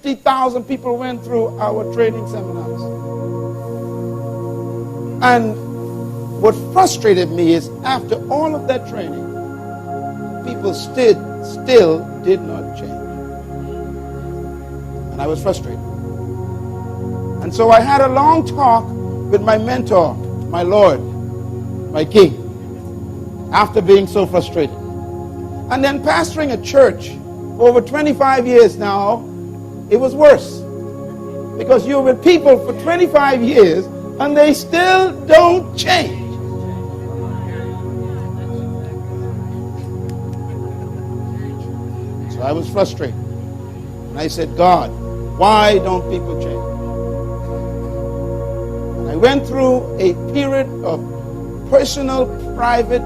50,000 people went through our training seminars. And what frustrated me is after all of that training, people still did not change. And I was frustrated. And so I had a long talk with my mentor, my Lord, my King, after being so frustrated. And then pastoring a church for over 25 years now, it was worse. Because you're with people for 25 years and they still don't change. So I was frustrated. And I said, God, why don't people change? And I went through a period of personal, private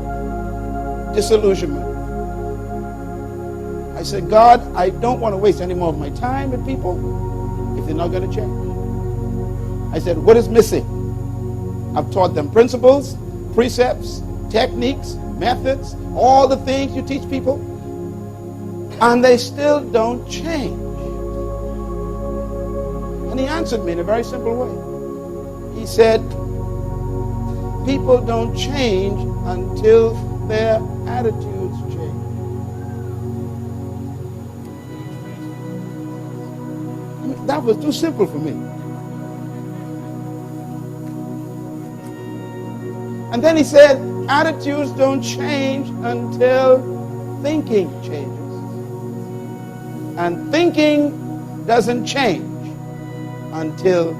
disillusionment. I said, God, I don't want to waste any more of my time with people if they're not going to change. I said, what is missing? I've taught them principles, precepts, techniques, methods, all the things you teach people, and they still don't change. And he answered me in a very simple way. He said, people don't change until their attitudes change. I mean, that was too simple for me. And then he said, attitudes don't change until thinking changes. And thinking doesn't change until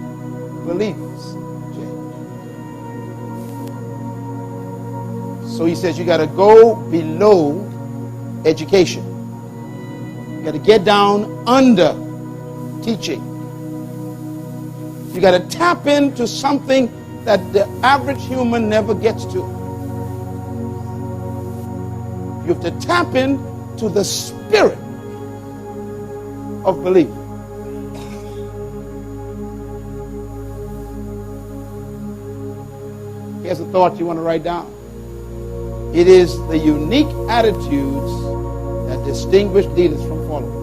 beliefs change. So he says you got to go below education. You got to get down under teaching. You got to tap into something that the average human never gets to. You have to tap into the spirit of belief. Here's a thought you want to write down. It is the unique attitudes that distinguish leaders from followers.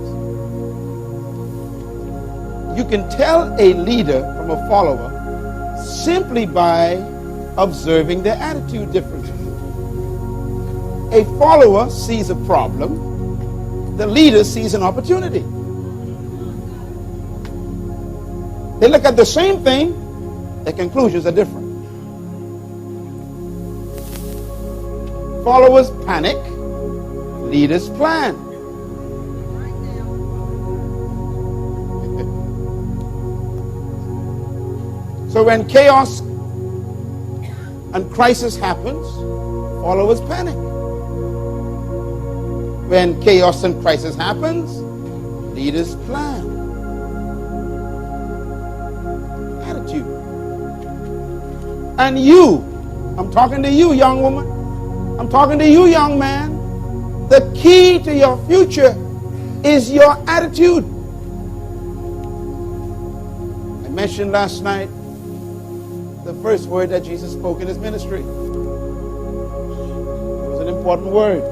You can tell a leader from a follower simply by observing their attitude differences. A follower sees a problem, the leader sees an opportunity. They look at the same thing, their conclusions are different. Followers panic, leaders plan. So when chaos and crisis happens, followers panic. When chaos and crisis happens, leaders plan. Attitude. And you, I'm talking to you, young woman. I'm talking to you, young man. The key to your future is your attitude. I mentioned last night the first word that Jesus spoke in his ministry. It was an important word.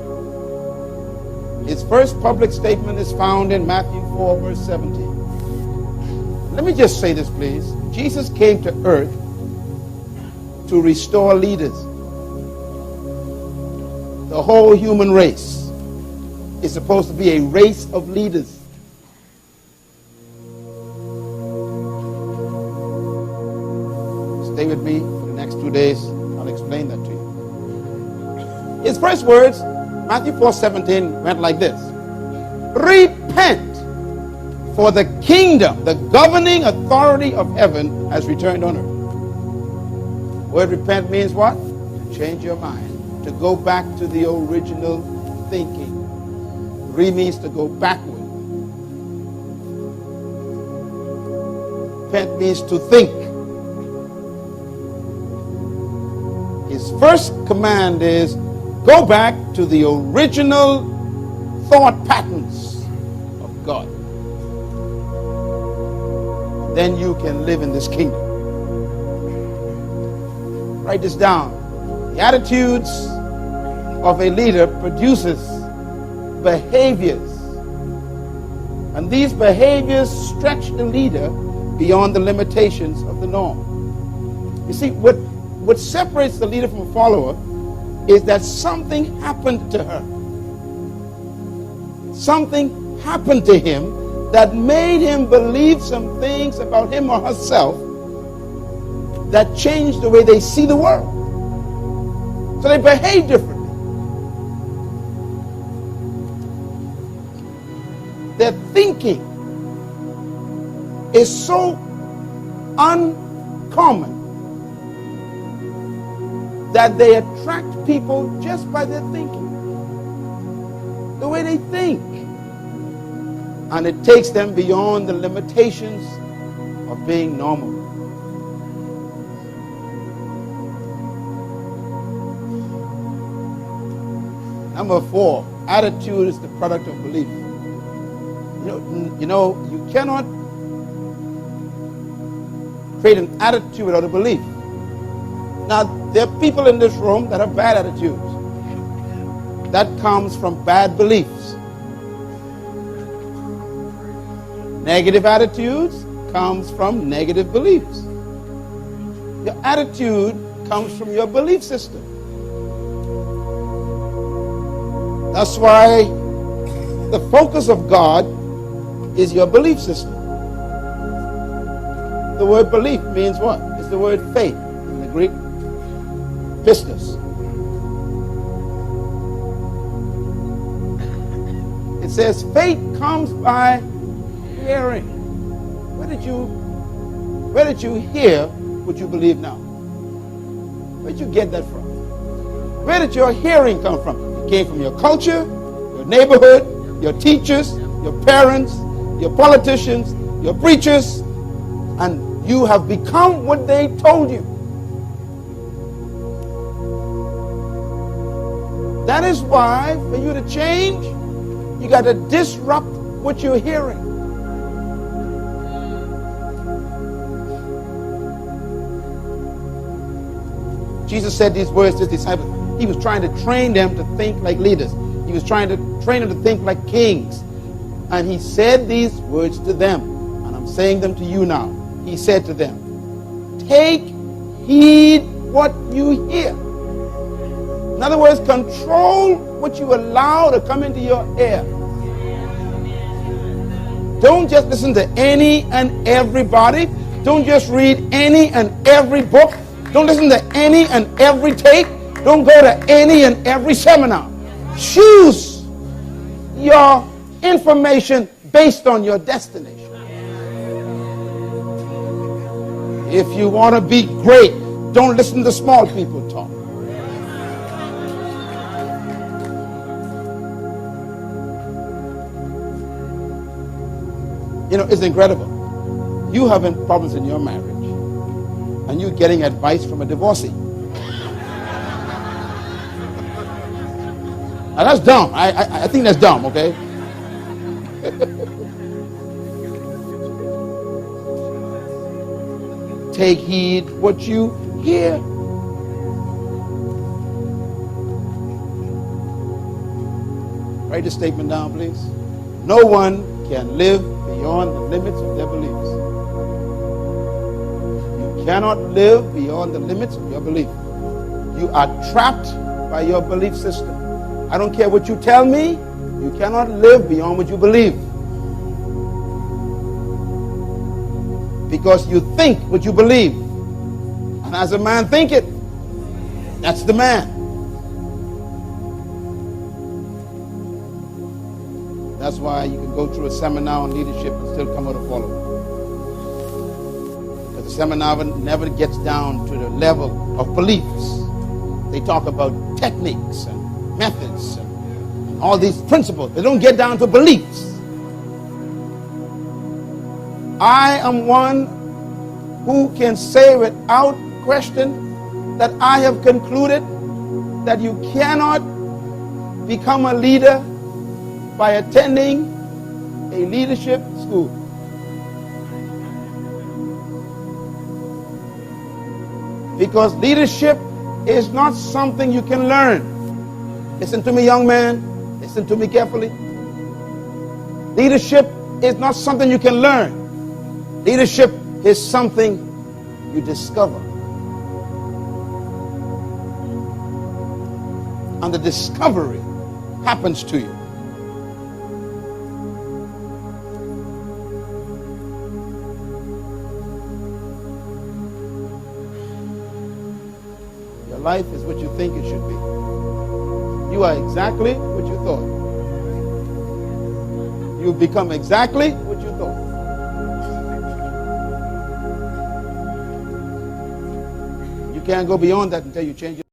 His first public statement is found in Matthew 4, verse 17. Let me just say this, please. Jesus came to earth to restore leaders. The whole human race is supposed to be a race of leaders. Stay with me for the next 2 days. I'll explain that to you. His first words, Matthew 4:17, went like this. Repent, for the kingdom, the governing authority of heaven has returned on earth. The word repent means what? To change your mind. To go back to the original thinking. Re means to go backward. Repent means to think. His first command is go back to the original thought patterns of God. Then you can live in this kingdom. Write this down. The attitudes of a leader produces behaviors And these behaviors stretch the leader beyond the limitations of the norm. You see, what separates the leader from a follower is that something happened to her. Something happened to him that made him believe some things about him or herself that changed the way they see the world. So they behave differently. Their thinking is so uncommon that they attract people just by their thinking, the way they think. And it takes them beyond the limitations of being normal. Number 4, attitude is the product of belief. You cannot create an attitude without a belief. Now, there are people in this room that have bad attitudes. That comes from bad beliefs. Negative attitudes comes from negative beliefs. Your attitude comes from your belief system. That's why the focus of God is your belief system. The word belief means what? It's the word faith in the Greek. Pistos. It says faith comes by hearing. Where did you hear what you believe now? Where did you get that from? Where did your hearing come from? It came from your culture, your neighborhood, your teachers, your parents, your politicians, your preachers, and you have become what they told you. That is why, for you to change, you got to disrupt what you're hearing. Jesus said these words to his disciples. He was trying to train them to think like leaders. He was trying to train them to think like kings. And he said these words to them. And I'm saying them to you now. He said to them, take heed what you hear. In other words, control what you allow to come into your ear. Don't just listen to any and everybody. Don't just read any and every book. Don't listen to any and every tape. Don't go to any and every seminar. Choose your information based on your destination. If you want to be great, don't listen to small people talk. It's incredible. You having problems in your marriage, and you getting advice from a divorcee. Now that's dumb. I think that's dumb, okay? Take heed what you hear. Write the statement down, please. No one can live beyond the limits of their beliefs. You cannot live beyond the limits of your belief. You are trapped by your belief system. I don't care what you tell me, you cannot live beyond what you believe. Because you think what you believe. And as a man thinketh, that's the man. That's why you can go through a seminar on leadership and still come out a follower. Because the seminar never gets down to the level of beliefs. They talk about techniques and methods and all these principles. They don't get down to beliefs. I am one who can say without question that I have concluded that you cannot become a leader by attending a leadership school. Because leadership is not something you can learn. Listen to me, young man. Listen to me carefully. Leadership is not something you can learn. Leadership is something you discover. And the discovery happens to you. Your life is what you think it should be. You are exactly what you thought. You've become exactly what you thought. You can't go beyond that until you change it.